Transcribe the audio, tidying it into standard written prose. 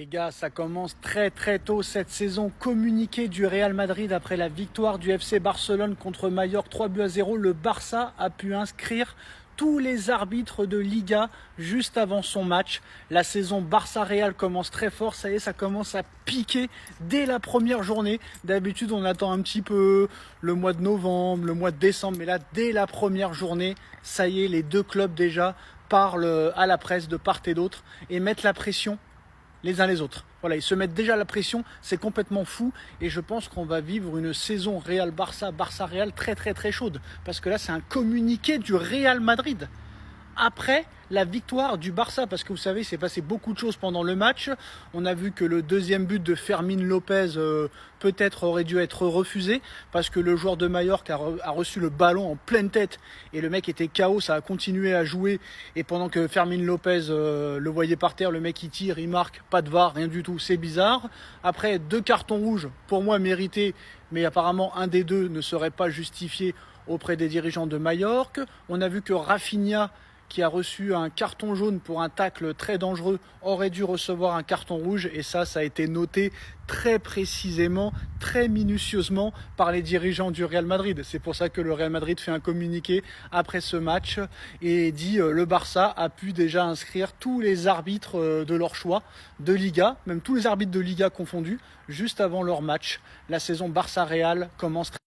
Les gars, ça commence très très tôt cette saison. Communiqué du Real Madrid après la victoire du FC Barcelone contre Majorque 3-0. Le Barça a pu inscrire tous les arbitres de Liga juste avant son match. La saison Barça-Real commence très fort, ça y est, ça commence à piquer dès la première journée. D'habitude, on attend un petit peu le mois de novembre, le mois de décembre, mais là, dès la première journée, ça y est, les deux clubs déjà parlent à la presse de part et d'autre et mettent la pression les uns les autres. Voilà, ils se mettent déjà la pression, c'est complètement fou et je pense qu'on va vivre une saison Real-Barça, Barça-Real très très très chaude parce que là c'est un communiqué du Real Madrid après la victoire du Barça, parce que vous savez, il s'est passé beaucoup de choses pendant le match. On a vu que le deuxième but de Fermín López peut-être aurait dû être refusé, parce que le joueur de Majorque a reçu le ballon en pleine tête, et le mec était KO, ça a continué à jouer, et pendant que Fermín López le voyait par terre, le mec il tire, il marque, pas de VAR, rien du tout, c'est bizarre. Après, 2 cartons rouges, pour moi mérités, mais apparemment un des deux ne serait pas justifié auprès des dirigeants de Majorque. On a vu que Rafinha, qui a reçu un carton jaune pour un tacle très dangereux, aurait dû recevoir un carton rouge. Et ça a été noté très précisément, très minutieusement par les dirigeants du Real Madrid. C'est pour ça que le Real Madrid fait un communiqué après ce match et dit le Barça a pu déjà inscrire tous les arbitres de leur choix de Liga, même tous les arbitres de Liga confondus, juste avant leur match. La saison Barça-Real commence très